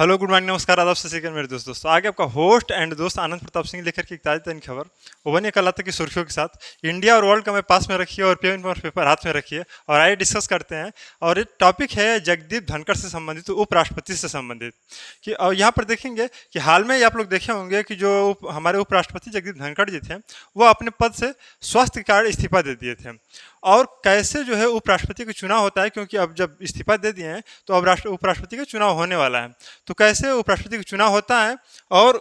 Hello, good morning, नमस्कार, आदाब, सत श्री अकाल मेरे दोस्तों। आगे आपका होस्ट एंड दोस्त आनंद प्रताप सिंह लेकर के एक ताज़ा तरीन खबर ओवनी कलाता की सुर्खियों के साथ इंडिया और वर्ल्ड का मैं पास में रखिए और पेपर हाथ में रखिए और आइए डिस्कस करते हैं। और ये टॉपिक है जगदीप धनखड़ से संबंधित, उपराष्ट्रपति से संबंधित। कि और यहाँ पर देखेंगे कि हाल में आप लोग देखे होंगे कि जो हमारे उपराष्ट्रपति जगदीप धनखड़ जी थे वो अपने पद से स्वास्थ्य के कारण इस्तीफा दे दिए थे। और कैसे जो है उपराष्ट्रपति का चुनाव होता है, क्योंकि अब जब इस्तीफा दे दिए हैं तो अब उपराष्ट्रपति का चुनाव होने वाला है। तो कैसे उपराष्ट्रपति का चुनाव होता है और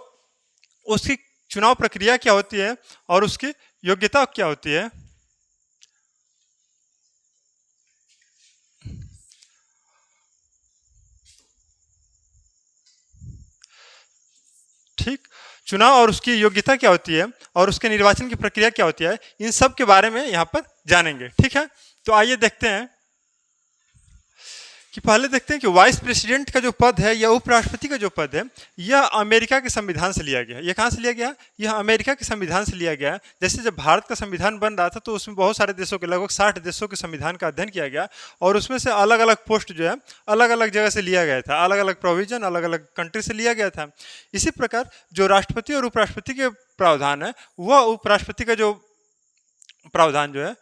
उसकी चुनाव प्रक्रिया क्या होती है और उसकी योग्यता क्या होती है। ठीक, चुनाव और उसकी योग्यता क्या होती है और उसके निर्वाचन की प्रक्रिया क्या होती है, इन सब के बारे में यहाँ पर जानेंगे। ठीक है, तो आइए देखते हैं कि पहले देखते हैं कि वाइस प्रेसिडेंट का जो पद है या उपराष्ट्रपति का जो पद है यह अमेरिका के संविधान से लिया गया। यह कहाँ से लिया गया? यह अमेरिका के संविधान से लिया गया। जैसे जब भारत का संविधान बन रहा था तो उसमें बहुत सारे देशों के, लगभग 60 देशों के संविधान का अध्ययन किया गया और उसमें से अलग अलग पोस्ट जो है अलग अलग जगह से लिया गया था, अलग अलग प्रोविजन अलग अलग कंट्री से लिया गया था। इसी प्रकार जो राष्ट्रपति और उपराष्ट्रपति के प्रावधान है वह उपराष्ट्रपति का जो प्रावधान जो है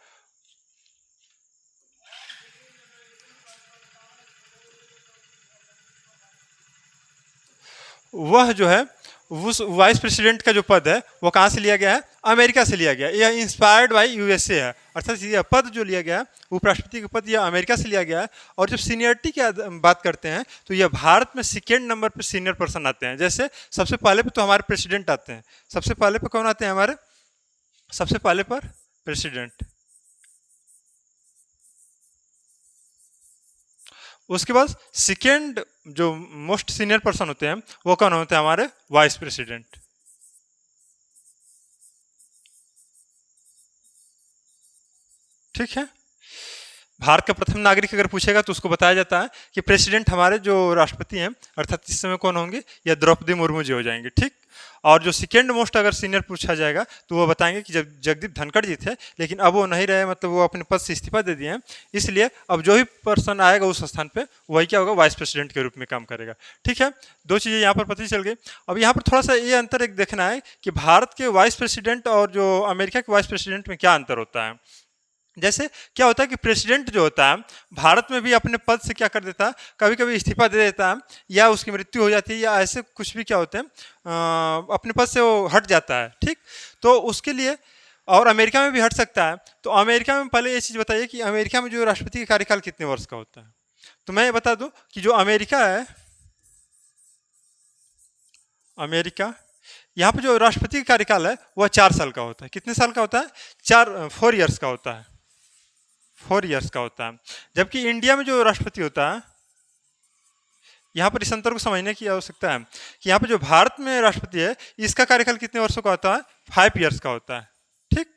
वह जो है उस वाइस प्रेसिडेंट का जो पद है वो कहाँ से लिया गया है? अमेरिका से लिया गया। यह इंस्पायर्ड बाय यूएसए है, अर्थात यह पद जो लिया गया है उपराष्ट्रपति का पद यह अमेरिका से लिया गया है। और जब सीनियरिटी की बात करते हैं तो यह भारत में सेकेंड नंबर पर सीनियर पर्सन आते हैं। जैसे सबसे पहले पे तो हमारे प्रेसिडेंट आते हैं, सबसे पहले पे कौन आते हैं हमारे? सबसे पहले पर प्रेसिडेंट, उसके बाद सेकेंड जो मोस्ट सीनियर पर्सन होते हैं वो कौन होते हैं? हमारे वाइस प्रेसिडेंट। ठीक है, भारत का प्रथम नागरिक अगर पूछेगा तो उसको बताया जाता है कि प्रेसिडेंट हमारे जो राष्ट्रपति हैं अर्थात इस समय कौन होंगे? या द्रौपदी मुर्मू जी हो जाएंगे। ठीक, और जो सेकेंड मोस्ट अगर सीनियर पूछा जाएगा तो वो बताएंगे कि जब जगदीप धनखड़ जी थे, लेकिन अब वो नहीं रहे, मतलब वो अपने पद से इस्तीफा दे दिए हैं, इसलिए अब जो भी पर्सन आएगा उस स्थान पे वही क्या होगा? वाइस प्रेसिडेंट के रूप में काम करेगा। ठीक है, दो चीज़ें यहाँ पर पता चल गई। अब यहाँ पर थोड़ा सा ये अंतर एक देखना है कि भारत के वाइस प्रेसिडेंट और जो अमेरिका के वाइस प्रेसिडेंट में क्या अंतर होता है। जैसे क्या होता है कि प्रेसिडेंट जो होता है भारत में भी अपने पद से क्या कर देता है, कभी कभी इस्तीफा दे देता है या उसकी मृत्यु हो जाती है या ऐसे कुछ भी क्या होते हैं अपने पद से वो हट जाता है। ठीक, तो उसके लिए और अमेरिका में भी हट सकता है। तो अमेरिका में पहले ये चीज़ बताइए कि अमेरिका में जो राष्ट्रपति का कार्यकाल कितने वर्ष का होता है। तो मैं ये बता दूं कि जो अमेरिका है, अमेरिका, यहाँ पे जो राष्ट्रपति का कार्यकाल है वह 4 साल का होता है। कितने साल का होता है? 4 ईयर्स का होता है, 4 ईयर्स का होता है। जबकि इंडिया में जो राष्ट्रपति होता है, यहाँ पर इस अंतर को समझने की आवश्यकता है कि यहाँ पर जो भारत में राष्ट्रपति है इसका कार्यकाल कितने वर्षों का होता है? 5 ईयर्स का होता है। ठीक,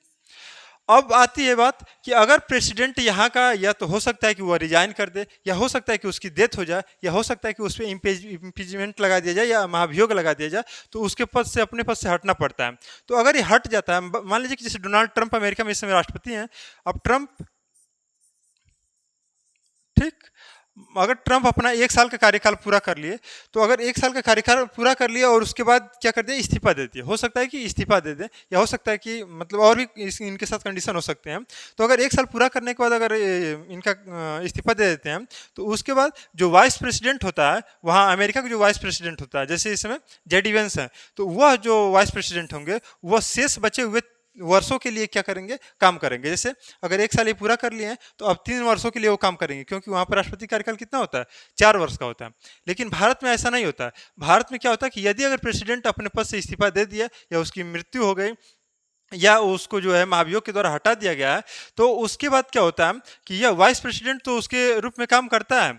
अब आती है बात कि अगर प्रेसिडेंट यहाँ का या तो हो सकता है कि वह रिजाइन कर दे, या हो सकता है कि उसकी डेथ हो जाए, या हो सकता है कि उस पर इम्पीचमेंट लगा दिया जाए या महाभियोग लगा दिया जाए, तो उसके पद से, अपने पद से हटना पड़ता है। तो अगर ये हट जाता है, मान लीजिए कि जैसे डोनाल्ड ट्रंप अमेरिका में इस समय राष्ट्रपति हैं, अब ट्रंप, ठीक, अगर ट्रंप अपना 1 साल का कार्यकाल पूरा कर लिए, तो अगर 1 साल का कार्यकाल पूरा कर लिया और उसके बाद क्या कर दिया? इस्तीफा दे दिया, हो सकता है कि इस्तीफा दे दें या हो सकता है कि मतलब और भी इनके साथ कंडीशन हो सकते हैं। तो अगर 1 साल पूरा करने के बाद अगर इनका इस्तीफा दे देते हैं तो उसके बाद जो वाइस प्रेसिडेंट होता है, वहाँ अमेरिका का जो वाइस प्रेसिडेंट होता है, जैसे इस समय जेडी वेंस है, तो वह जो वाइस प्रेसिडेंट होंगे वह शेष बचे हुए वर्षों के लिए क्या करेंगे? काम करेंगे। जैसे अगर 1 साल ये पूरा कर लिए हैं तो अब 3 वर्षों के लिए वो काम करेंगे, क्योंकि वहां पर राष्ट्रपति कार्यकाल कितना होता है? 4 वर्ष का होता है। लेकिन भारत में ऐसा नहीं होता है। भारत में क्या होता है कि यदि अगर प्रेसिडेंट अपने पद से इस्तीफा दे दिया या उसकी मृत्यु हो गई या उसको जो है महाभियोग के द्वारा हटा दिया गया है, तो उसके बाद क्या होता है कि यह वाइस प्रेसिडेंट तो उसके रूप में काम करता है।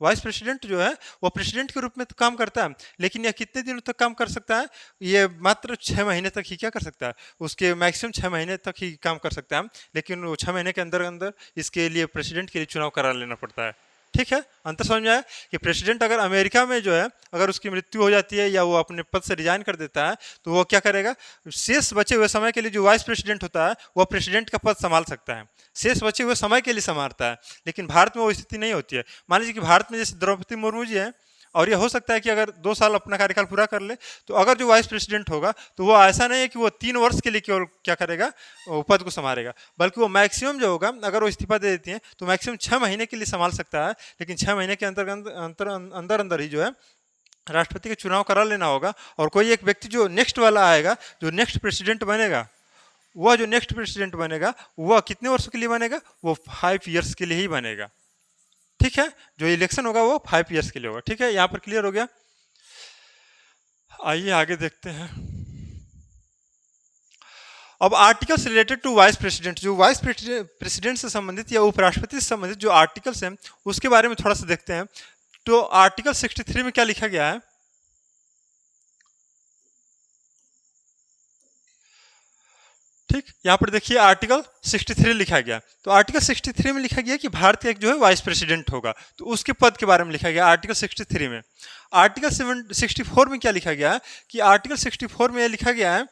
वाइस प्रेसिडेंट जो है वो प्रेसिडेंट के रूप में तो काम करता है, लेकिन यह कितने दिनों तक काम कर सकता है? ये मात्र 6 महीने तक ही क्या कर सकता है? उसके मैक्सिमम 6 महीने तक ही काम कर सकता है, लेकिन वो 6 महीने के अंदर अंदर इसके लिए प्रेसिडेंट के लिए चुनाव करा लेना पड़ता है। ठीक है, अंतर समझ में आया कि प्रेसिडेंट अगर अमेरिका में जो है अगर उसकी मृत्यु हो जाती है या वो अपने पद से रिजाइन कर देता है तो वो क्या करेगा? शेष बचे हुए समय के लिए जो वाइस प्रेसिडेंट होता है वह प्रेसिडेंट का पद संभाल सकता है, शेष बचे हुए समय के लिए संभालता है। लेकिन भारत में वो स्थिति नहीं होती है। मान लीजिए कि भारत में जैसे द्रौपदी मुर्मू जी हैं, और ये हो सकता है कि अगर 2 साल अपना कार्यकाल पूरा कर ले, तो अगर जो वाइस प्रेसिडेंट होगा तो वो ऐसा नहीं है कि वो 3 वर्ष के लिए केवल क्या करेगा, वो पद को संभालेगा, बल्कि वो मैक्सिमम जो होगा, अगर वो इस्तीफा दे देती है तो मैक्सिमम 6 महीने के लिए संभाल सकता है। लेकिन 6 महीने के अंदर अंदर ही जो है राष्ट्रपति का चुनाव करा लेना होगा। और कोई एक व्यक्ति जो नेक्स्ट वाला आएगा, जो नेक्स्ट प्रेसिडेंट बनेगा, वह जो नेक्स्ट प्रेसिडेंट बनेगा वह कितने वर्षों के लिए बनेगा, वो 5 ईयर्स के लिए ही बनेगा। ठीक है, जो इलेक्शन होगा वो 5 ईयर्स के लिए होगा। ठीक है, यहाँ पर क्लियर हो गया। आइए आगे देखते हैं। अब articles related to vice president, जो वाइस प्रेसिडेंट से संबंधित या उपराष्ट्रपति से संबंधित जो आर्टिकल्स हैं उसके बारे में थोड़ा सा देखते हैं। तो आर्टिकल 63 में क्या लिखा गया है, ठीक, यहाँ पर देखिए आर्टिकल 63 लिखा गया। तो आर्टिकल 63 में लिखा गया कि भारत का एक जो है वाइस प्रेसिडेंट होगा, तो उसके पद के बारे में लिखा गया आर्टिकल 63 में। आर्टिकल 64 में क्या लिखा गया है कि आर्टिकल 64 में यह लिखा गया है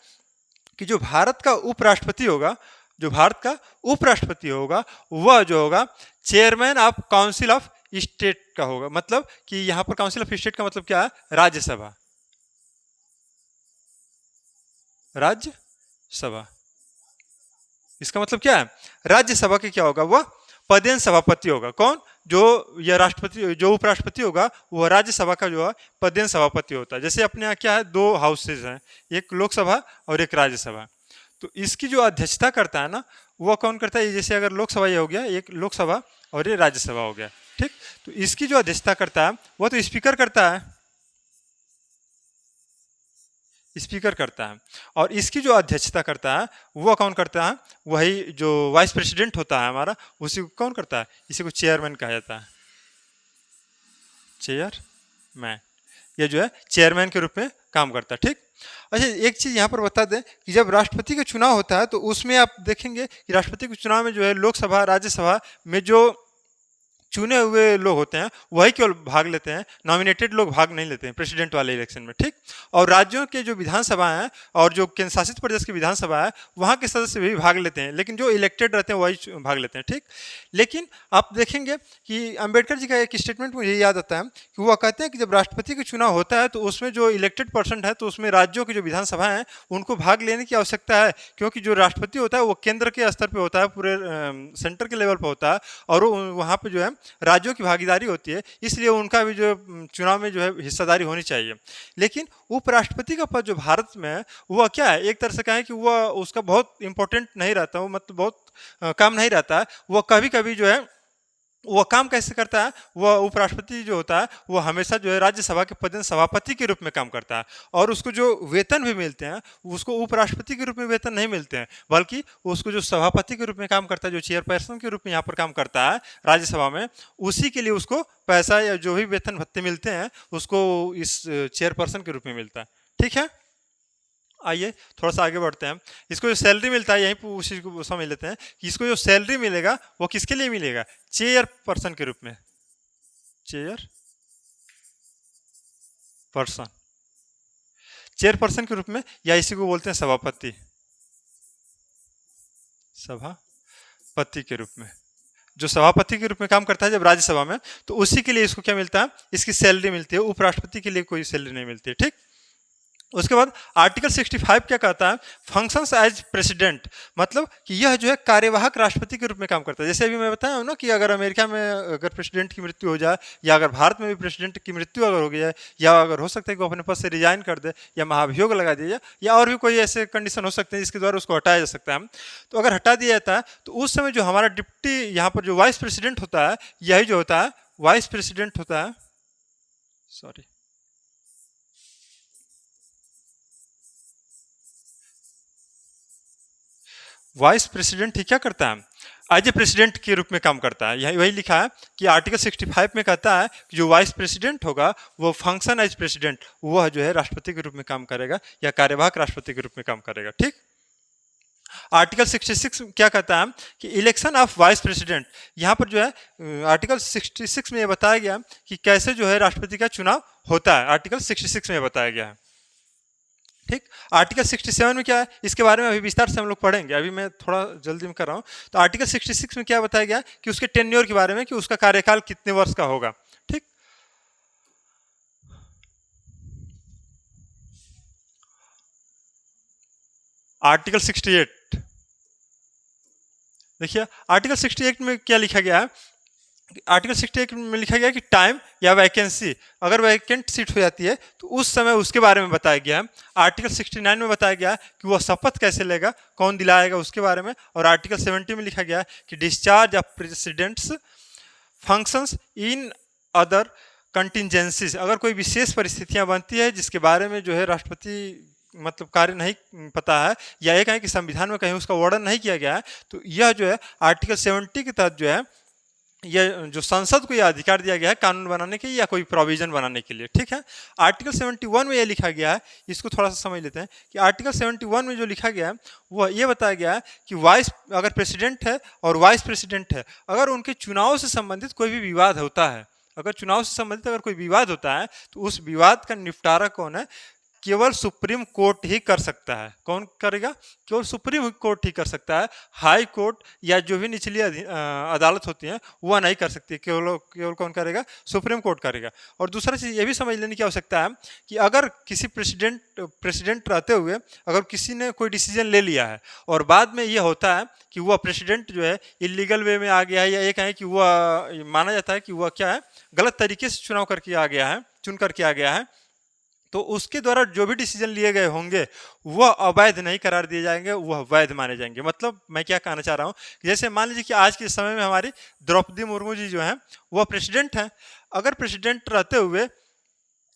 कि जो भारत का उपराष्ट्रपति होगा, जो भारत का उपराष्ट्रपति होगा, वह जो होगा chairman of council of state का होगा। मतलब कि यहाँ पर काउंसिल ऑफ स्टेट का मतलब क्या है, राज्यसभा, राज्यसभा। इसका मतलब क्या है, राज्यसभा के क्या होगा, वह पदेन सभापति होगा। कौन, जो यह राष्ट्रपति, जो उपराष्ट्रपति होगा वह राज्यसभा का जो है पदेन सभापति होता है। जैसे अपने यहाँ क्या है, 2 हाउसेज हैं, एक लोकसभा और एक राज्यसभा। तो इसकी जो अध्यक्षता करता है ना, वह कौन करता है, जैसे अगर लोकसभा ये हो गया, एक लोकसभा और ये राज्यसभा हो गया, ठीक। तो इसकी जो अध्यक्षता करता है वह तो स्पीकर करता है, स्पीकर करता है। और इसकी जो अध्यक्षता करता है वह कौन करता है, वही जो वाइस प्रेसिडेंट होता है हमारा, उसी को कौन करता है, इसी को चेयरमैन कहा जाता है, चेयरमैन। ये जो है चेयरमैन के रूप में काम करता है, ठीक। अच्छा, एक चीज़ यहाँ पर बता दें कि जब राष्ट्रपति का चुनाव होता है तो उसमें आप देखेंगे कि राष्ट्रपति के चुनाव में जो है लोकसभा राज्यसभा में जो चुने हुए लोग होते हैं वही केवल भाग लेते हैं, नॉमिनेटेड लोग भाग नहीं लेते हैं प्रेसिडेंट वाले इलेक्शन में, ठीक। और राज्यों के जो विधानसभा हैं और जो केंद्र शासित प्रदेश की विधानसभा है वहाँ के सदस्य भी भाग लेते हैं, लेकिन जो इलेक्टेड रहते हैं वही भाग लेते हैं, ठीक। लेकिन आप देखेंगे कि अंबेडकर जी का एक स्टेटमेंट मुझे याद आता है कि वह कहते हैं कि जब राष्ट्रपति का चुनाव होता है तो उसमें जो इलेक्टेड पर्सन है तो उसमें राज्यों की जो विधानसभा हैं उनको भाग लेने की आवश्यकता है, क्योंकि जो राष्ट्रपति होता है वो केंद्र के स्तर पर होता है, पूरे सेंटर के लेवल पर होता है, और वहाँ पर जो है राज्यों की भागीदारी होती है, इसलिए उनका भी जो चुनाव में जो है हिस्सेदारी होनी चाहिए। लेकिन उपराष्ट्रपति का पद जो भारत में है वह क्या है, एक तरह से कहें कि वह उसका बहुत इंपॉर्टेंट नहीं रहता, वो मतलब बहुत काम नहीं रहता है। वह कभी कभी जो है वह काम कैसे करता है, वह उपराष्ट्रपति जो होता है वह हमेशा जो है राज्यसभा के पदेन सभापति के रूप में काम करता है, और उसको जो वेतन भी मिलते हैं उसको उपराष्ट्रपति के रूप में वेतन नहीं मिलते हैं, बल्कि उसको जो सभापति के रूप में काम करता है, जो चेयरपर्सन के रूप में यहाँ पर काम करता है राज्यसभा में, उसी के लिए उसको पैसा या जो भी वेतन भत्ते मिलते हैं उसको इस चेयरपर्सन के रूप में मिलता है, ठीक है। आइए थोड़ा सा आगे बढ़ते हैं। इसको जो सैलरी मिलता है, यहीं पर उसी को समझ लेते हैं कि इसको जो सैलरी मिलेगा वो किसके लिए मिलेगा, चेयर पर्सन के रूप में, चेयर पर्सन, चेयर पर्सन के रूप में, या इसी को बोलते हैं सभापति, सभापति के रूप में, जो सभापति के रूप में काम करता है जब राज्यसभा में, तो उसी के लिए इसको क्या मिलता है, इसकी सैलरी मिलती है। उपराष्ट्रपति के लिए कोई सैलरी नहीं मिलती है, ठीक। उसके बाद आर्टिकल 65 क्या कहता है, फंक्शंस एज प्रेसिडेंट, मतलब कि यह जो है कार्यवाहक राष्ट्रपति के रूप में काम करता है। जैसे अभी मैं बताया हूँ ना कि अगर अमेरिका में अगर प्रेसिडेंट की मृत्यु हो जाए, या अगर भारत में भी प्रेसिडेंट की मृत्यु अगर हो गई है, या अगर हो सकता है कि वो अपने पद से रिजाइन कर दे या महाभियोग लगा दिया जाए, या और भी कोई ऐसे कंडीशन हो सकते हैं जिसके द्वारा उसको हटाया जा सकता है। तो अगर हटा दिया जाता है तो उस समय जो हमारा डिप्टी यहाँ पर जो वाइस प्रेसिडेंट होता है, यही जो होता है वाइस प्रेसिडेंट होता है, सॉरी, वाइस प्रेसिडेंट ही क्या करता है, एज ए प्रेसिडेंट के रूप में काम करता है। यही वही लिखा है कि आर्टिकल 65 में कहता है कि जो वाइस प्रेसिडेंट होगा वो फंक्शन एज प्रेसिडेंट, वह जो है राष्ट्रपति के रूप में काम करेगा या कार्यवाहक राष्ट्रपति के रूप में काम करेगा, ठीक। आर्टिकल 66 क्या कहता है कि इलेक्शन ऑफ वाइस प्रेसिडेंट, यहाँ पर जो है आर्टिकल 66 में यह बताया गया कि कैसे जो है राष्ट्रपति का चुनाव होता है, आर्टिकल 66 में बताया गया है, ठीक। आर्टिकल 67 में क्या है, इसके बारे में अभी विस्तार से हम लोग पढ़ेंगे, अभी मैं थोड़ा जल्दी में कर रहा हूँ। तो आर्टिकल 66 में क्या बताया गया कि उसके टेन्योर के बारे में, कि उसका कार्यकाल कितने वर्ष का होगा, ठीक। आर्टिकल 68, देखिए आर्टिकल 68 में क्या लिखा गया है। आर्टिकल 68 में लिखा गया है कि टाइम या वैकेंसी अगर वैकेंट सीट हो जाती है तो उस समय उसके बारे में बताया गया है। आर्टिकल 69 में बताया गया है कि वह शपथ कैसे लेगा, कौन दिलाएगा उसके बारे में। और आर्टिकल 70 में लिखा गया है कि discharge of president's functions in other contingencies, अगर कोई विशेष परिस्थितियां बनती है जिसके बारे में जो है राष्ट्रपति मतलब कार्य नहीं पता है, या एक है कि संविधान में कहीं उसका वर्णन नहीं किया गया है, तो यह जो है आर्टिकल 70 के तहत जो है यह जो संसद को यह अधिकार दिया गया है कानून बनाने के या कोई प्रोविजन बनाने के लिए। ठीक है, आर्टिकल 71 में यह लिखा गया है, इसको थोड़ा सा समझ लेते हैं कि आर्टिकल 71 में जो लिखा गया है वह यह बताया गया है कि वाइस अगर प्रेसिडेंट है और वाइस प्रेसिडेंट है, अगर उनके चुनाव से संबंधित कोई भी विवाद होता है, अगर चुनाव से संबंधित अगर कोई विवाद होता है तो उस विवाद का निपटारा कौन है, केवल सुप्रीम कोर्ट ही कर सकता है। कौन करेगा, केवल सुप्रीम कोर्ट ही कर सकता है। हाई कोर्ट या जो भी निचली अदालत होती है वह नहीं कर सकती, केवल केवल कौन करेगा, सुप्रीम कोर्ट करेगा। और दूसरा चीज़ ये भी समझ लेने की आवश्यकता है कि अगर किसी प्रेसिडेंट रहते हुए अगर किसी ने कोई डिसीजन ले लिया है और बाद में ये होता है कि वह प्रेसिडेंट जो है इलीगल वे में आ गया है, या एक है कि वह माना जाता है कि वह क्या है, गलत तरीके से चुनाव करके आ गया है, चुन करके आ गया है, तो उसके द्वारा जो भी डिसीजन लिए गए होंगे वह अवैध नहीं करार दिए जाएंगे, वह वैध माने जाएंगे। मतलब मैं क्या कहना चाह रहा हूँ, जैसे मान लीजिए कि आज के समय में हमारी द्रौपदी मुर्मू जी जो हैं वह प्रेसिडेंट हैं। अगर प्रेसिडेंट रहते हुए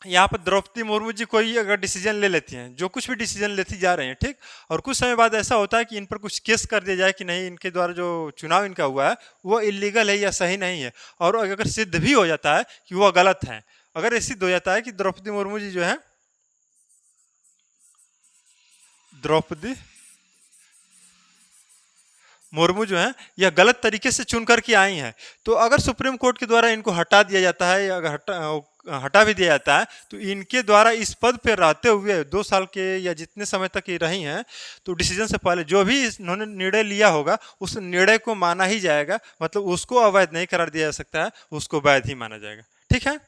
यहाँ पर द्रौपदी मुर्मू जी कोई अगर डिसीजन ले लेती हैं, जो कुछ भी डिसीजन लेती जा रही हैं, ठीक, और कुछ समय बाद ऐसा होता है कि इन पर कुछ केस कर दिया जाए कि नहीं, इनके द्वारा जो चुनाव इनका हुआ है वो इलीगल है या सही नहीं है, और अगर सिद्ध भी हो जाता है कि वह गलत है, अगर ये सिद्ध हो जाता है कि द्रौपदी मुर्मू जी जो है द्रौपदी मुर्मू जो है यह गलत तरीके से चुन करके आई हैं, तो अगर सुप्रीम कोर्ट के द्वारा इनको हटा दिया जाता है या अगर हटा भी दिया जाता है तो इनके द्वारा इस पद पर रहते हुए 2 साल के या जितने समय तक ये रही हैं, तो डिसीजन से पहले जो भी इन्होंने निर्णय लिया होगा उस निर्णय को माना ही जाएगा। मतलब उसको अवैध नहीं करार दिया जा सकता है, उसको वैध ही माना जाएगा। ठीक है,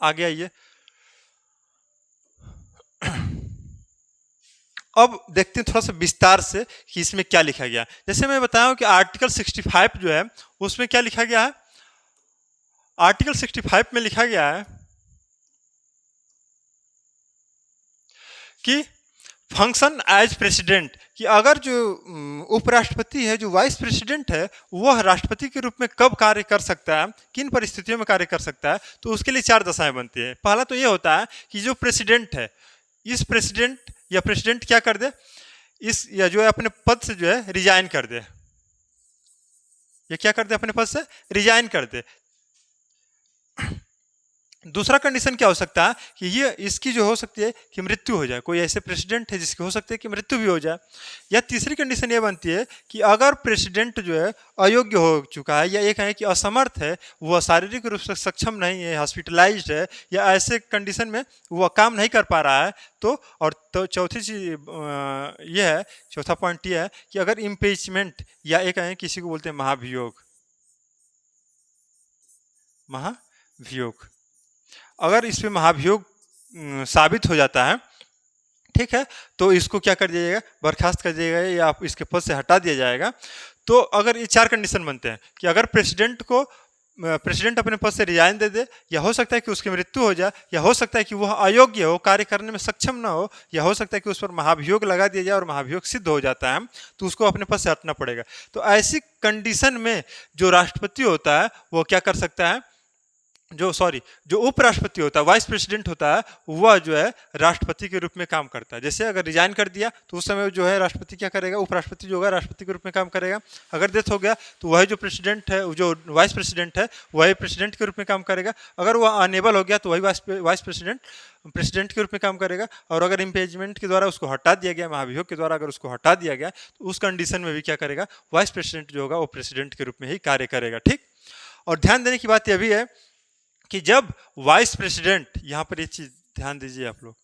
आगे आइए। अब देखते हैं थोड़ा सा विस्तार से कि इसमें क्या लिखा गया। जैसे मैं बताया कि आर्टिकल 65 जो है उसमें क्या लिखा गया है। आर्टिकल 65 में लिखा गया है कि फंक्शन एज प्रेसिडेंट, कि अगर जो उपराष्ट्रपति है, जो वाइस प्रेसिडेंट है, वह राष्ट्रपति के रूप में कब कार्य कर सकता है, किन परिस्थितियों में कार्य कर सकता है, तो उसके लिए 4 दशाएं बनती है। पहला तो ये होता है कि जो प्रेसिडेंट है, इस प्रेसिडेंट या प्रेसिडेंट क्या कर दे, इस या जो है अपने पद से जो है रिजाइन कर दे, ये क्या कर दे, अपने पद से रिजाइन कर दे। दूसरा कंडीशन क्या हो सकता है कि ये इसकी जो हो सकती है कि मृत्यु हो जाए, कोई ऐसे प्रेसिडेंट है जिसकी हो सकती है कि मृत्यु भी हो जाए। या तीसरी कंडीशन ये बनती है कि अगर प्रेसिडेंट जो है अयोग्य हो चुका है, या एक है कि असमर्थ है, वह शारीरिक रूप से सक्षम नहीं है, हॉस्पिटलाइज्ड है, या ऐसे कंडीशन में वह काम नहीं कर पा रहा है, तो और तो चौथी चीज ये है, चौथा पॉइंट ये है कि अगर इम्पीचमेंट या एक है किसी को बोलते हैं महाभियोग, महाभियोग, अगर इस पे महाभियोग साबित हो जाता है, ठीक है, तो इसको क्या कर दिया जाएगा, बर्खास्त कर दिया जाएगा या आप इसके पद से हटा दिया जाएगा। तो अगर ये 4 कंडीशन बनते हैं कि अगर प्रेसिडेंट अपने पद से रिजाइन दे दे, या हो सकता है कि उसकी मृत्यु हो जाए, या हो सकता है कि वह अयोग्य हो, कार्य करने में सक्षम ना हो, या हो सकता है कि उस पर महाभियोग लगा दिया जाए और महाभियोग सिद्ध हो जाता है, तो उसको अपने पद से हटना पड़ेगा। तो ऐसी कंडीशन में जो राष्ट्रपति होता है वो क्या कर सकता है, जो उपराष्ट्रपति होता है, वाइस प्रेसिडेंट होता है, वह जो है राष्ट्रपति के रूप में काम करता है। जैसे अगर रिजाइन कर दिया तो उस समय जो है राष्ट्रपति क्या करेगा, उपराष्ट्रपति जो होगा राष्ट्रपति के रूप में काम करेगा। अगर डेथ हो गया तो वही जो प्रेसिडेंट है, जो वाइस प्रेसिडेंट है, वही प्रेसिडेंट के रूप में काम करेगा। अगर वह अनेबल हो गया तो वही वाइस प्रेसिडेंट के रूप में काम करेगा। और अगर इम्पीचमेंट के द्वारा उसको हटा दिया गया, महाभियोग के द्वारा अगर उसको हटा दिया गया, तो उस कंडीशन में भी क्या करेगा, वाइस प्रेसिडेंट जो होगा वो प्रेसिडेंट के रूप में ही कार्य करेगा। ठीक, और ध्यान देने की बात यह भी है कि जब वाइस प्रेसिडेंट, यहां पर ये चीज ध्यान दीजिए आप लोग,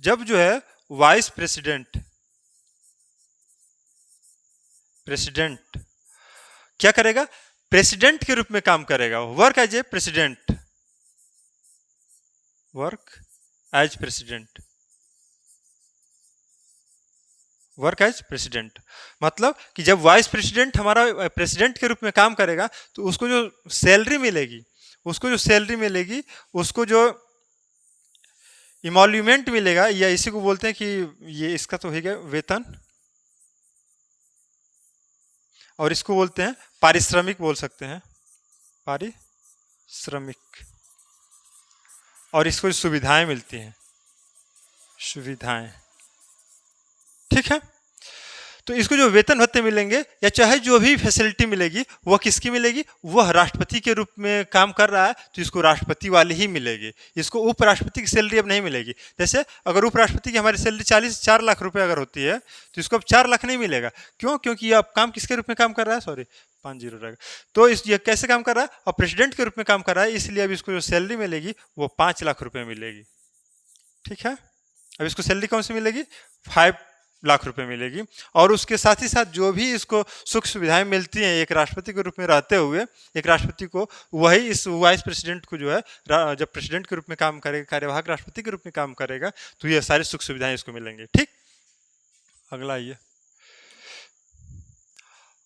जब जो है वाइस प्रेसिडेंट क्या करेगा, प्रेसिडेंट के रूप में काम करेगा, work as a president, work as president. Work as president मतलब कि जब वाइस प्रेसिडेंट हमारा प्रेसिडेंट के रूप में काम करेगा तो उसको जो सैलरी मिलेगी, उसको जो सैलरी मिलेगी, उसको जो इमोल्यूमेंट मिलेगा, या इसी को बोलते हैं कि ये इसका तो हो गया वेतन, और इसको बोलते हैं पारिश्रमिक बोल सकते हैं, पारिश्रमिक। और इसको सुविधाएं मिलती हैं, सुविधाएं, ठीक है। तो इसको जो वेतन भत्ते मिलेंगे या चाहे जो भी फैसिलिटी मिलेगी वह किसकी मिलेगी, वह राष्ट्रपति के रूप में काम कर रहा है तो इसको राष्ट्रपति वाली ही मिलेगी, इसको उपराष्ट्रपति की सैलरी अब नहीं मिलेगी। जैसे अगर उपराष्ट्रपति की हमारी सैलरी 4 लाख रुपए अगर होती है तो इसको अब 4 लाख नहीं मिलेगा। क्यों? क्योंकि ये अब काम किसके रूप में काम कर रहा है, सॉरी 50 रहेगा, तो इस ये कैसे काम कर रहा है, अब प्रेसिडेंट के रूप में काम कर रहा है, इसलिए अब इसको जो सैलरी मिलेगी वो 5 लाख रुपए मिलेगी, ठीक है। अब इसको सैलरी कौन सी मिलेगी, 5 लाख रुपए मिलेगी। और उसके साथ ही साथ जो भी इसको सुख सुविधाएं मिलती हैं एक राष्ट्रपति के रूप में रहते हुए, एक राष्ट्रपति को, वही इस वाइस प्रेसिडेंट को जो है जब प्रेसिडेंट के रूप में काम करेगा, कार्यवाहक राष्ट्रपति के रूप में काम करेगा, तो ये सारी सुख सुविधाएं इसको मिलेंगी, ठीक। अगला ये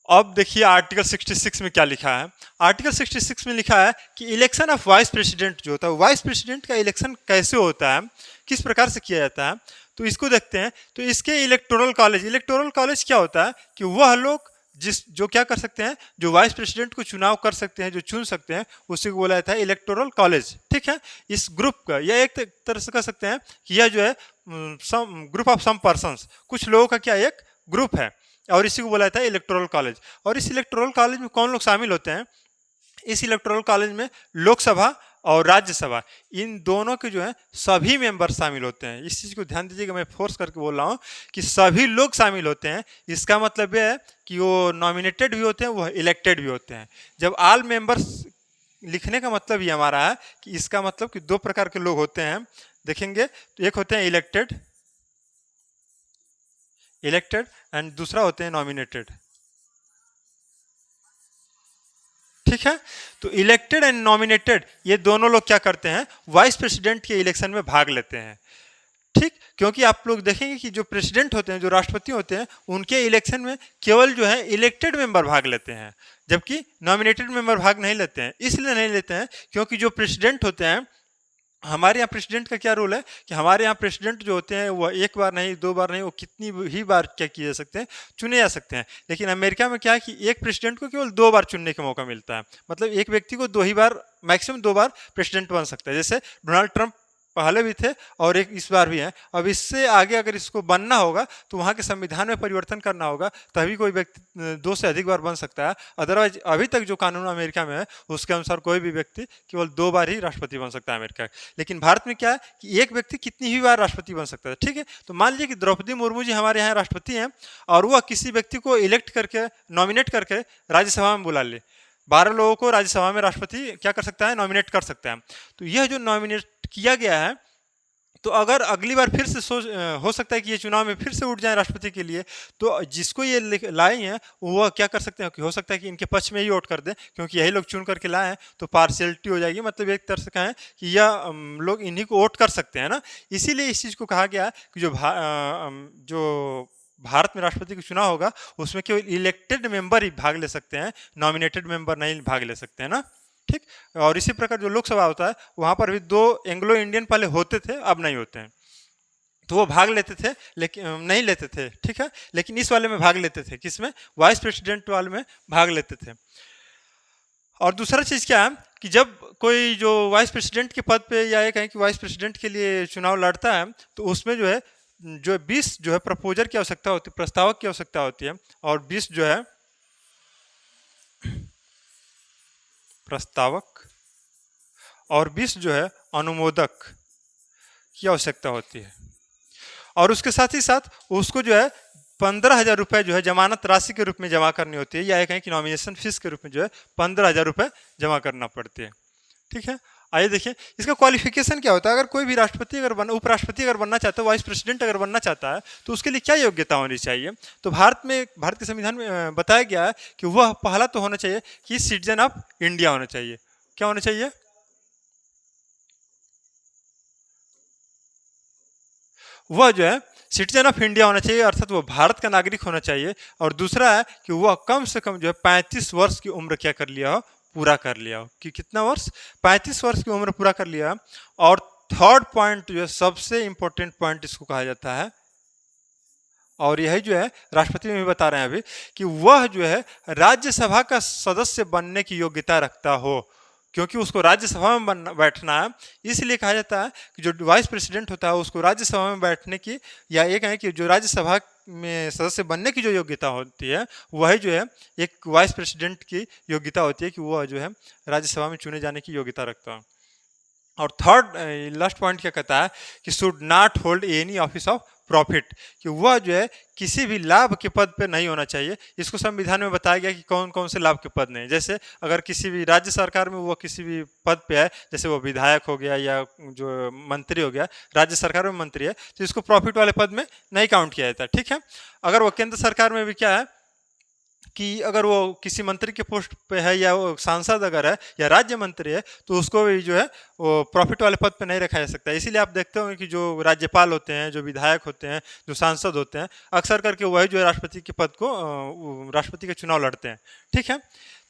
अब देखिए आर्टिकल 66 में क्या लिखा है। आर्टिकल 66 में लिखा है कि इलेक्शन ऑफ वाइस प्रेसिडेंट जो होता है, वाइस प्रेसिडेंट का इलेक्शन कैसे होता है, किस प्रकार से किया जाता है, तो इसको देखते हैं। तो इसके इलेक्टोरल कॉलेज क्या होता है कि वह लोग जो क्या कर सकते हैं, जो वाइस प्रेसिडेंट को चुनाव कर सकते हैं, जो चुन सकते हैं, उसी को बोला जाता है इलेक्टोरल कॉलेज, ठीक है। इस ग्रुप का या एक तरह से कह सकते हैं कि यह जो है ग्रुप ऑफ सम पर्सन्स, कुछ लोगों का क्या एक ग्रुप है, और इसी को बोला जाता है इलेक्टोरल कॉलेज। और इस इलेक्टोरल कॉलेज में कौन लोग शामिल होते हैं, इस इलेक्टोरल कॉलेज में लोकसभा और राज्यसभा, इन दोनों के जो है सभी मेंबर शामिल होते हैं। इस चीज़ को ध्यान दीजिएगा, मैं फोर्स करके बोल रहा हूँ कि सभी लोग शामिल होते हैं। इसका मतलब यह है कि वो नॉमिनेटेड भी होते हैं, वह इलेक्टेड भी होते हैं। जब ऑल मेंबर्स लिखने का मतलब ये हमारा है कि इसका मतलब कि 2 प्रकार के लोग होते हैं, देखेंगे तो एक होते हैं इलेक्टेड एंड दूसरा होते हैं नॉमिनेटेड, ठीक है। तो इलेक्टेड एंड नॉमिनेटेड ये दोनों लोग क्या करते हैं, वाइस प्रेसिडेंट के इलेक्शन में भाग लेते हैं, ठीक। क्योंकि आप लोग देखेंगे कि जो प्रेसिडेंट होते हैं, जो राष्ट्रपति होते हैं, उनके इलेक्शन में केवल जो है इलेक्टेड मेंबर भाग लेते हैं, जबकि नॉमिनेटेड मेंबर भाग नहीं लेते हैं। इसलिए नहीं लेते हैं क्योंकि जो प्रेसिडेंट होते हैं, हमारे यहाँ प्रेसिडेंट का क्या रूल है कि हमारे यहाँ प्रेसिडेंट जो होते हैं वह 1 बार नहीं, 2 बार नहीं, वो कितनी ही बार क्या किए जा सकते हैं, चुने जा सकते हैं। लेकिन अमेरिका में क्या है कि एक प्रेसिडेंट को केवल 2 बार चुनने का मौका मिलता है, मतलब एक व्यक्ति को 2 ही बार, मैक्सिमम 2 बार प्रेसिडेंट बन सकता है। जैसे डोनाल्ड ट्रंप पहले भी थे और एक इस बार भी हैं। अब इससे आगे अगर इसको बनना होगा तो वहाँ के संविधान में परिवर्तन करना होगा, तभी कोई व्यक्ति 2 से अधिक बार बन सकता है। अदरवाइज अभी तक जो कानून अमेरिका में है उसके अनुसार कोई भी व्यक्ति केवल 2 बार ही राष्ट्रपति बन सकता है अमेरिका। लेकिन भारत में क्या है कि एक व्यक्ति कितनी ही बार राष्ट्रपति बन सकता है, ठीक है। तो मान लीजिए कि द्रौपदी मुर्मू जी हमारे यहाँ राष्ट्रपति हैं और वह किसी व्यक्ति को इलेक्ट करके, नॉमिनेट करके राज्यसभा में बुला ले। 12 लोगों को राज्यसभा में राष्ट्रपति क्या कर सकता है, नॉमिनेट कर सकता है। तो यह जो नॉमिनेट किया गया है, तो अगर अगली बार फिर से हो सकता है कि ये चुनाव में फिर से उठ जाए राष्ट्रपति के लिए, तो जिसको ये लाए हैं वह क्या कर सकते हैं कि हो सकता है कि इनके पक्ष में ही वोट कर दें, क्योंकि यही लोग चुन करके लाए हैं, तो पार्शियलिटी हो जाएगी। मतलब एक तरह से कहें कि यह लोग इन्हीं को वोट कर सकते हैं ना। इसीलिए इस चीज़ को कहा गया कि जो भारत में राष्ट्रपति का चुनाव होगा उसमें केवल इलेक्टेड मेंबर ही भाग ले सकते हैं, नॉमिनेटेड मेंबर नहीं भाग ले सकते हैं ना, ठीक। और इसी प्रकार जो लोकसभा होता है वहां पर भी 2 एंग्लो इंडियन पहले होते थे, अब नहीं होते हैं, तो वो भाग लेते थे, लेकिन नहीं लेते थे, ठीक है। लेकिन इस वाले में भाग लेते थे, किसमें, वाइस प्रेसिडेंट वाले में भाग लेते थे। और दूसरा चीज़ क्या है कि जब कोई जो वाइस प्रेसिडेंट के पद पे या ये कहें कि वाइस प्रेसिडेंट के लिए चुनाव लड़ता है, तो उसमें जो है 20 जो है प्रपोजर की आवश्यकता होती है, प्रस्तावक की आवश्यकता होती है, और 20 जो है प्रस्तावक और 20 जो है अनुमोदक की आवश्यकता होती है। और उसके साथ ही साथ उसको जो है 15,000 रुपये जो है जमानत राशि के रूप में जमा करनी होती है, या कहें कि नॉमिनेशन फीस के रूप में जो है 15,000 रुपये जमा करना पड़ती है, ठीक है। आइए देखिए इसका क्वालिफिकेशन क्या होता है। अगर कोई भी राष्ट्रपति अगर उपराष्ट्रपति अगर बनना चाहता है, वाइस प्रेसिडेंट अगर बनना चाहता है, तो उसके लिए क्या योग्यता होनी चाहिए। तो भारत के संविधान में बताया गया है कि वह पहला तो होना चाहिए कि सिटीजन ऑफ इंडिया होना चाहिए। क्या होना चाहिए, वह जो है सिटीजन ऑफ इंडिया होना चाहिए, अर्थात वो भारत का नागरिक होना चाहिए। और दूसरा है कि वह कम से कम जो है 35 वर्ष की उम्र क्या कर लिया हो, पूरा कर लिया हो। कि कितना वर्ष, 35 वर्ष की उम्र पूरा कर लिया। और थर्ड पॉइंट जो है सबसे इंपॉर्टेंट पॉइंट इसको कहा जाता है, और यही जो है राष्ट्रपति में भी बता रहे हैं अभी, कि वह जो है राज्यसभा का सदस्य बनने की योग्यता रखता हो। क्योंकि उसको राज्यसभा में बैठना है, इसलिए कहा जाता है कि जो वाइस प्रेसिडेंट होता है उसको राज्यसभा में बैठने की, या एक है कि जो राज्यसभा में सदस्य बनने की जो योग्यता होती है, वही जो है एक वाइस प्रेसिडेंट की योग्यता होती है कि वह जो है राज्यसभा में चुने जाने की योग्यता रखता है। और थर्ड लास्ट पॉइंट क्या कहता है कि should not hold any office of profit, कि वह जो है किसी भी लाभ के पद पे नहीं होना चाहिए। इसको संविधान में बताया गया कि कौन कौन से लाभ के पद नहीं। जैसे अगर किसी भी राज्य सरकार में वो किसी भी पद पे है, जैसे वो विधायक हो गया या जो मंत्री हो गया, राज्य सरकार में मंत्री है, तो इसको प्रॉफिट वाले पद में नहीं काउंट किया जाता, ठीक है। अगर वो केंद्र सरकार में भी क्या है कि अगर वो किसी मंत्री के पोस्ट पे है, या वो सांसद अगर है या राज्य मंत्री है, तो उसको भी जो है वो प्रॉफिट वाले पद पे नहीं रखा जा सकता। इसीलिए आप देखते होंगे कि जो राज्यपाल होते हैं, जो विधायक होते हैं, जो सांसद होते हैं, अक्सर करके वही जो है राष्ट्रपति के पद को राष्ट्रपति के चुनाव लड़ते हैं, ठीक है।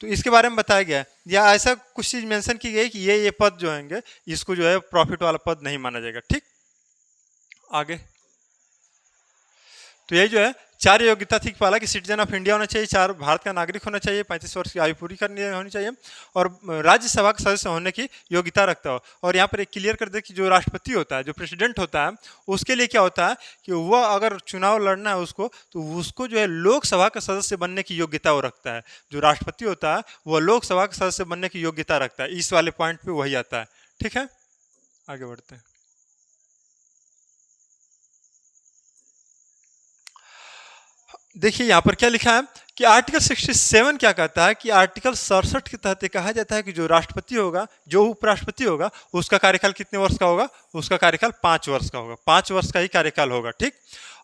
तो इसके बारे में बताया गया, या ऐसा कुछ चीज़ मेंशन की गई कि ये पद जो होंगे इसको जो है प्रॉफिट वाला पद नहीं माना जाएगा, ठीक। आगे तो यही जो है चार योग्यता थी। पहला कि सिटीजन ऑफ इंडिया होना चाहिए, चार भारत का नागरिक होना चाहिए, 35 वर्ष की आयु पूरी करनी होनी चाहिए, और राज्यसभा का सदस्य होने की योग्यता रखता हो। और यहाँ पर एक क्लियर कर दे कि जो राष्ट्रपति होता है, जो प्रेसिडेंट होता है, उसके लिए क्या होता है कि वह अगर चुनाव लड़ना है उसको, तो उसको जो है लोकसभा का सदस्य बनने की योग्यता वो रखता है। जो राष्ट्रपति होता है वह लोकसभा का सदस्य बनने की योग्यता रखता है। इस वाले पॉइंट पर वही आता है, ठीक है। आगे बढ़ते हैं। देखिए यहाँ पर क्या लिखा है कि आर्टिकल 67 क्या कहता है कि आर्टिकल 67 के तहत कहा जाता है कि जो राष्ट्रपति होगा, जो उपराष्ट्रपति होगा, उसका कार्यकाल कितने वर्ष का होगा, उसका कार्यकाल 5 वर्ष का होगा, 5 वर्ष का ही कार्यकाल होगा, ठीक।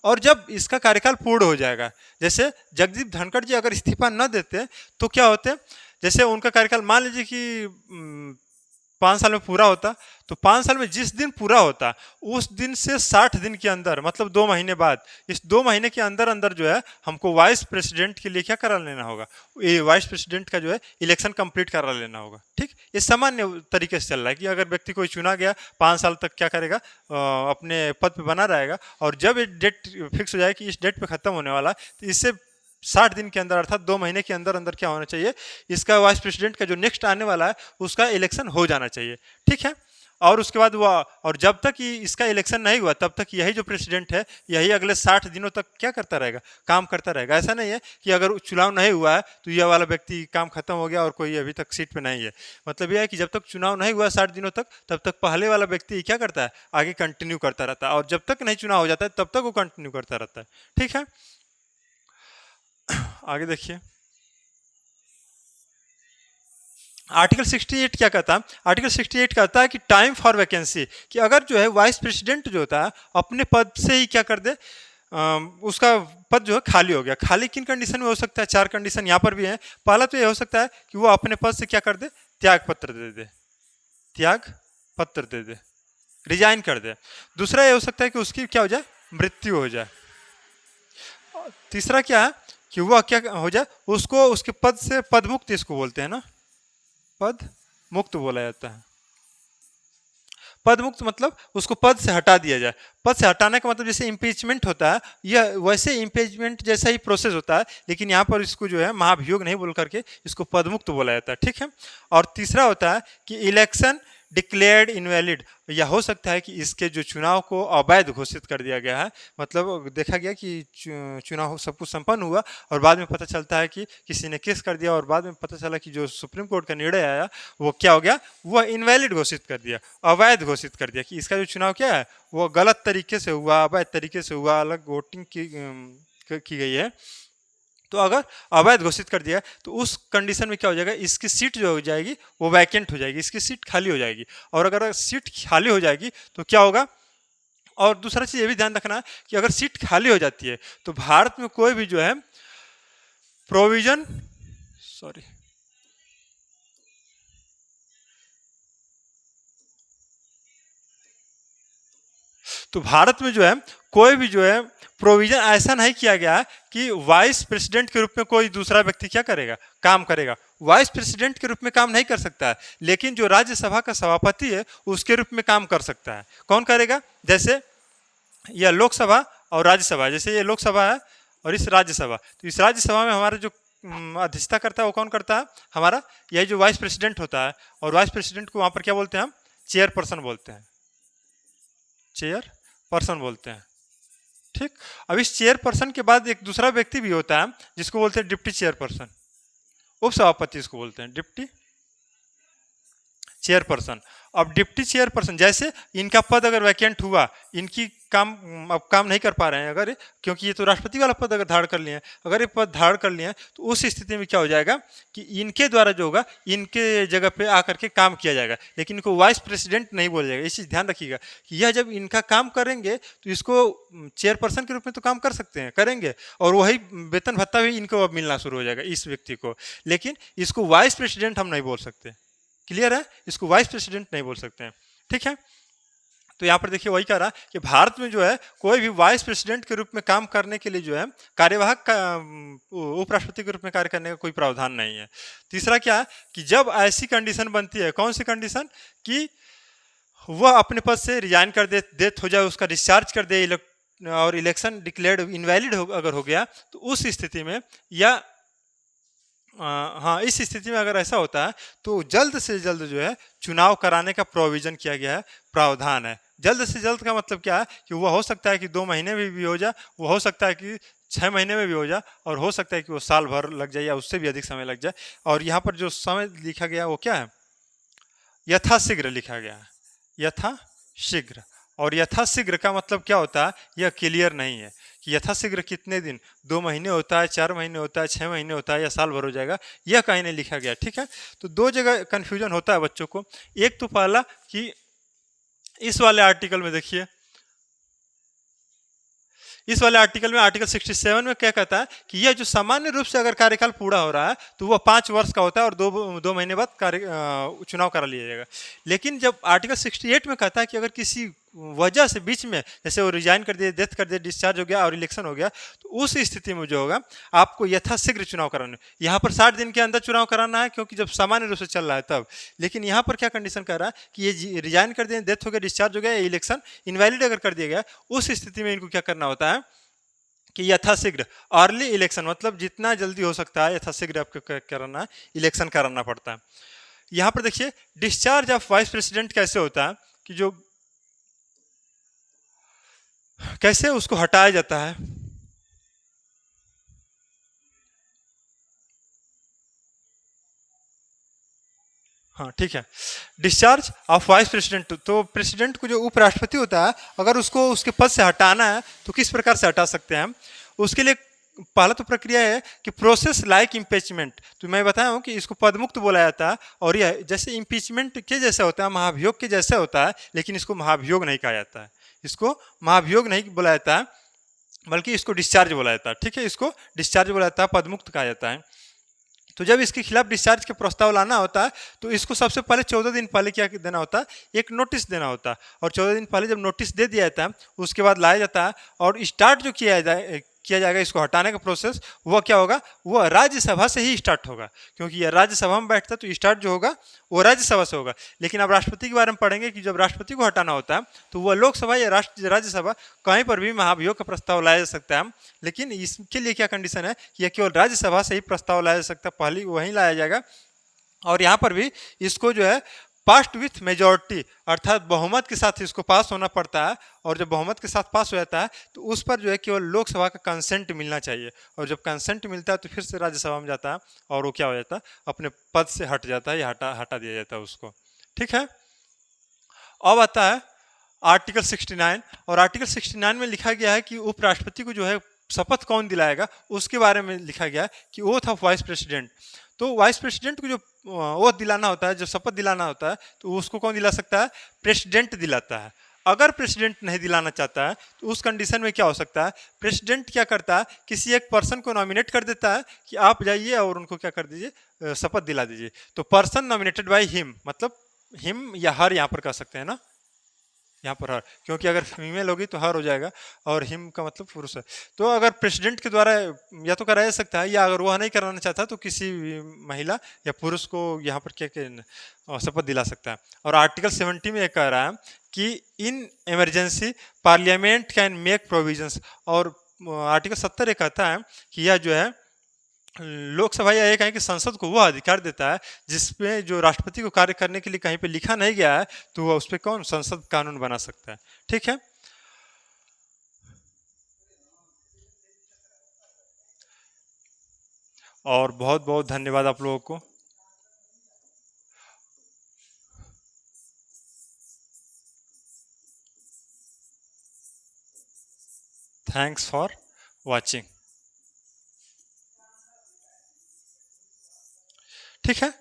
और जब इसका कार्यकाल पूर्ण हो जाएगा, जैसे जगदीप धनखड़ जी अगर इस्तीफा न देते तो क्या होते, जैसे उनका कार्यकाल मान लीजिए कि 5 साल में पूरा होता, तो 5 साल में जिस दिन पूरा होता उस दिन से 60 दिन के अंदर, मतलब 2 महीने बाद, इस 2 महीने के अंदर अंदर जो है हमको वाइस प्रेसिडेंट के लिए क्या करा लेना होगा, ये वाइस प्रेसिडेंट का जो है इलेक्शन कंप्लीट करा लेना होगा, ठीक। ये सामान्य तरीके से चल रहा है कि अगर व्यक्ति कोई चुना गया 5 साल तक क्या करेगा, अपने पद पे बना रहेगा, और जब ये डेट फिक्स हो जाए कि इस डेट पे खत्म होने वाला, तो इससे 60 दिन के अंदर, अर्थात 2 महीने के अंदर अंदर क्या होना चाहिए, इसका वाइस प्रेसिडेंट का जो नेक्स्ट आने वाला है उसका इलेक्शन हो जाना चाहिए, ठीक है। और उसके बाद वह, और जब तक इसका इलेक्शन नहीं हुआ तब तक यही जो प्रेसिडेंट है यही अगले 60 दिनों तक क्या करता रहेगा, काम करता रहेगा। ऐसा नहीं है कि अगर चुनाव नहीं हुआ है तो यह वाला व्यक्ति काम खत्म हो गया और कोई अभी तक सीट पे नहीं है। मतलब यह है कि जब तक चुनाव नहीं हुआ 60 दिनों तक, तब तक पहले वाला व्यक्ति क्या करता है, आगे कंटिन्यू करता रहता है, और जब तक नहीं चुनाव हो जाता है तब तक वो कंटिन्यू करता रहता है, ठीक है। आगे देखिए आर्टिकल 68 क्या कहता है। आर्टिकल 68 कहता है कि टाइम फॉर वैकेंसी, कि अगर जो है वाइस प्रेसिडेंट जो होता है अपने पद से ही क्या कर दे, उसका पद जो है खाली हो गया। खाली किन कंडीशन में हो सकता है, 4 कंडीशन यहाँ पर भी है। पहला तो ये हो सकता है कि वो अपने पद से क्या कर दे, त्याग पत्र दे दे, त्याग पत्र दे दे, रिजाइन कर दे। दूसरा ये हो सकता है कि उसकी क्या हो जाए, मृत्यु हो जाए। तीसरा क्या है कि वह क्या हो जाए, उसको उसके पद से पदमुक्त इसको बोलते हैं ना, पद मुक्त बोला जाता है। पद मुक्त मतलब उसको पद से हटा दिया जाए। पद से हटाने का मतलब जैसे इम्पीचमेंट होता है, यह वैसे इम्पीचमेंट जैसा ही प्रोसेस होता है, लेकिन यहाँ पर इसको जो है महाभियोग नहीं बोल करके इसको पदमुक्त बोला जाता है, ठीक है। और तीसरा होता है कि इलेक्शन डिक्लेयर्ड इनवैलिड, या हो सकता है कि इसके जो चुनाव को अवैध घोषित कर दिया गया है। मतलब देखा गया कि चुनाव सब कुछ संपन्न हुआ और बाद में पता चलता है कि किसी ने केस कर दिया, और बाद में पता चला कि जो सुप्रीम कोर्ट का निर्णय आया वो क्या हो गया, वह इनवैलिड घोषित कर दिया, अवैध घोषित कर दिया, कि इसका जो चुनाव क्या है वो गलत तरीके से हुआ, अवैध तरीके से हुआ, अलग वोटिंग की गई है। तो अगर अवैध घोषित कर दिया तो उस कंडीशन में क्या हो जाएगा, इसकी सीट जो हो जाएगी वो वैकेंट हो जाएगी, इसकी सीट खाली हो जाएगी। और अगर सीट खाली हो जाएगी तो क्या होगा, और दूसरा चीज ये भी ध्यान रखना कि अगर सीट खाली हो जाती है तो भारत में कोई भी जो है प्रोविजन, सॉरी, तो भारत में जो है कोई भी जो है प्रोविजन ऐसा नहीं किया गया कि वाइस प्रेसिडेंट के रूप में कोई दूसरा व्यक्ति क्या करेगा, काम करेगा। वाइस प्रेसिडेंट के रूप में काम नहीं कर सकता है, लेकिन जो राज्यसभा का सभापति है उसके रूप में काम कर सकता है। कौन करेगा? जैसे यह लोकसभा और राज्यसभा, जैसे ये लोकसभा है और इस राज्यसभा, तो इस राज्यसभा में हमारा जो अध्यक्षता करता है वो कौन करता है? हमारा यह जो वाइस प्रेसिडेंट होता है, और वाइस प्रेसिडेंट को वहां पर क्या बोलते हैं? हम चेयरपर्सन बोलते हैं, चेयर पर्सन बोलते हैं। ठीक। अब इस चेयरपर्सन के बाद एक दूसरा व्यक्ति भी होता है जिसको बोलते हैं डिप्टी चेयरपर्सन, उपसभापति इसको बोलते हैं, डिप्टी चेयरपर्सन। अब डिप्टी चेयरपर्सन, जैसे इनका पद अगर वैकेंट हुआ, इनकी काम अब काम नहीं कर पा रहे हैं अगर, क्योंकि ये तो राष्ट्रपति वाला पद अगर धारण कर लिए हैं, अगर ये पद धारण कर लिए हैं तो उस स्थिति में क्या हो जाएगा कि इनके द्वारा जो होगा इनके जगह पे आकर के काम किया जाएगा, लेकिन इनको वाइस प्रेसिडेंट नहीं बोला जाएगा। इस चीज़ ध्यान रखिएगा कि यह जब इनका काम करेंगे तो इसको चेयरपर्सन के रूप में तो काम कर सकते हैं, करेंगे, और वही वेतन भत्ता भी इनको अब मिलना शुरू हो जाएगा इस व्यक्ति को, लेकिन इसको वाइस प्रेसिडेंट हम नहीं बोल सकते। क्लियर है? इसको वाइस प्रेसिडेंट नहीं बोल सकते हैं। ठीक है। तो यहाँ पर देखिए वही कह रहा कि भारत में जो है कोई भी वाइस प्रेसिडेंट के रूप में काम करने के लिए जो है कार्यवाहक का उपराष्ट्रपति के रूप में कार्य करने का कोई प्रावधान नहीं है। तीसरा क्या है कि जब ऐसी कंडीशन बनती है, कौन सी कंडीशन, कि वह अपने पद से रिजाइन कर दे, डेथ हो जाए, उसका डिस्चार्ज कर दे, और इलेक्शन डिक्लेयर्ड इनवैलिड अगर हो गया, तो उस स्थिति में, या हाँ, इस स्थिति में अगर ऐसा होता है तो जल्द से जल्द जो है चुनाव कराने का प्रोविजन किया गया है, प्रावधान है। जल्द से जल्द का मतलब क्या है कि वह हो सकता है कि 2 महीने में भी हो जाए, वो हो सकता है कि 6 महीने में भी हो जाए, और हो सकता है कि वो साल भर लग जाए या उससे भी अधिक समय लग जाए। और यहाँ पर जो समय लिखा गया वो क्या है? यथाशीघ्र लिखा गया है, यथाशीघ्र। और यथाशीघ्र का मतलब क्या होता है, यह क्लियर नहीं है कि यथाशीघ्र कितने दिन, 2 महीने होता है, 4 महीने होता है, 6 महीने होता है, या साल भर हो जाएगा, यह कहीं नहीं लिखा गया। ठीक है। तो 2 जगह कन्फ्यूजन होता है बच्चों को। एक तो पहला कि इस वाले आर्टिकल में देखिए, इस वाले आर्टिकल में, आर्टिकल 67 में क्या कहता है कि यह जो सामान्य रूप से अगर कार्यकाल पूरा हो रहा है तो वह 5 वर्ष का होता है और 2 महीने बाद चुनाव करा लिया जाएगा। लेकिन जब आर्टिकल 68 में कहता है कि अगर किसी वजह से बीच में, जैसे वो रिजाइन कर दिए, डेथ कर दिए, डिस्चार्ज हो गया और इलेक्शन हो गया, तो उस स्थिति में जो होगा आपको यथाशीघ्र चुनाव कराना। यहाँ पर 60 दिन के अंदर चुनाव कराना है, क्योंकि जब सामान्य रूप से चल रहा है तब। लेकिन यहाँ पर क्या कंडीशन कर रहा है कि ये रिजाइन कर दिए, डेथ हो गया, डिस्चार्ज हो गया, इलेक्शन इनवैलिड अगर कर दिया गया, उस स्थिति में इनको क्या करना होता है कि यथाशीघ्र, अर्ली इलेक्शन, मतलब जितना जल्दी हो सकता है यथाशीघ्र आपको कराना है, इलेक्शन कराना पड़ता है। यहाँ पर देखिए डिस्चार्ज ऑफ वाइस प्रेसिडेंट कैसे होता है कि जो कैसे उसको हटाया जाता है। हाँ ठीक है। डिस्चार्ज ऑफ वाइस प्रेसिडेंट, तो प्रेसिडेंट को जो उपराष्ट्रपति होता है अगर उसको उसके पद से हटाना है तो किस प्रकार से हटा सकते हैं हम? उसके लिए पहला तो प्रक्रिया है कि प्रोसेस लाइक इम्पीचमेंट। तो मैं बताया हूँ कि इसको पदमुक्त बोला जाता है, और यह जैसे इम्पीचमेंट के जैसा होता है, महाभियोग के जैसा होता है, लेकिन इसको महाभियोग नहीं कहा जाता है, इसको महाभियोग नहीं बोला जाता है, बल्कि इसको डिस्चार्ज बोला जाता है। ठीक है, इसको डिस्चार्ज बोला जाता है, पदमुक्त कहा जाता है। तो जब इसके खिलाफ डिस्चार्ज के प्रस्ताव लाना होता है तो इसको सबसे पहले 14 दिन पहले क्या देना होता है, एक नोटिस देना होता है, और 14 दिन पहले जब नोटिस दे दिया जाता है उसके बाद लाया जाता है, और स्टार्ट जो किया जाएगा इसको हटाने का प्रोसेस, वह क्या होगा, वह राज्यसभा से ही स्टार्ट होगा, क्योंकि यह राज्यसभा में बैठता है तो स्टार्ट जो होगा वो राज्यसभा से होगा। लेकिन अब राष्ट्रपति के बारे में पढ़ेंगे कि जब राष्ट्रपति को हटाना होता है तो वह लोकसभा या राज्यसभा कहीं पर भी महाभियोग का प्रस्ताव लाया जा सकता है, लेकिन इसके लिए क्या कंडीशन है कि यह केवल राज्यसभा से ही प्रस्ताव लाया जा सकता है, पहले वहीं लाया जाएगा। और यहाँ पर भी इसको जो है पास्ट विथ मेजॉरिटी, अर्थात बहुमत के साथ इसको पास होना पड़ता है, और जब बहुमत के साथ पास हो जाता है तो उस पर जो है केवल लोकसभा का कंसेंट मिलना चाहिए, और जब कंसेंट मिलता है तो फिर से राज्यसभा में जाता है और वो क्या हो जाता है, अपने पद से हट जाता है या हटा दिया जाता है उसको। ठीक है। अब आता है आर्टिकल 69, और आर्टिकल 69 में लिखा गया है कि उपराष्ट्रपति को जो है शपथ कौन दिलाएगा उसके बारे में लिखा गया है कि ओथ ऑफ वाइस प्रेसिडेंट। तो वाइस प्रेसिडेंट को जो ओथ दिलाना होता है, जो शपथ दिलाना होता है, तो उसको कौन दिला सकता है, प्रेसिडेंट दिलाता है। अगर प्रेसिडेंट नहीं दिलाना चाहता है तो उस कंडीशन में क्या हो सकता है, प्रेसिडेंट क्या करता है, किसी एक पर्सन को नॉमिनेट कर देता है कि आप जाइए और उनको क्या कर दीजिए, शपथ दिला दीजिए। तो पर्सन नॉमिनेटेड बाय हिम, मतलब हिम या हर यहाँ पर कह सकते हैं ना, यहाँ पर हर, क्योंकि अगर फीमेल होगी तो हर हो जाएगा, और हिम का मतलब पुरुष है। तो अगर प्रेसिडेंट के द्वारा या तो कराया जा सकता है, या अगर वह नहीं कराना चाहता तो किसी भी महिला या पुरुष को यहाँ पर क्या शपथ दिला सकता है। और आर्टिकल 70 में ये कह रहा है कि in emergency parliament can make provisions, और आर्टिकल 70 ये कहता है कि यह जो है लोकसभा या ये कहें कि संसद को वह अधिकार देता है जिसपे जो राष्ट्रपति को कार्य करने के लिए कहीं पे लिखा नहीं गया है, तो वह उस पर कौन संसद कानून बना सकता है। ठीक है। और बहुत बहुत धन्यवाद आप लोगों को। Thanks for watching. ठीक है,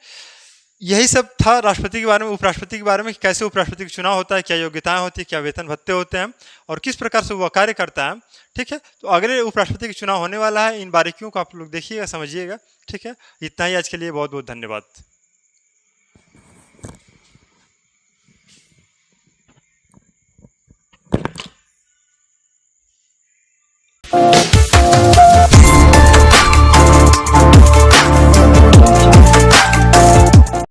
यही सब था राष्ट्रपति के बारे में, उपराष्ट्रपति के बारे में, कि कैसे उपराष्ट्रपति का चुनाव होता है, क्या योग्यताएं होती है, क्या वेतन भत्ते होते हैं, और किस प्रकार से वह कार्य करता है। ठीक है, तो अगले उपराष्ट्रपति का चुनाव होने वाला है, इन बारीकियों को आप लोग देखिएगा, समझिएगा। ठीक है, इतना ही आज के लिए, बहुत बहुत धन्यवाद।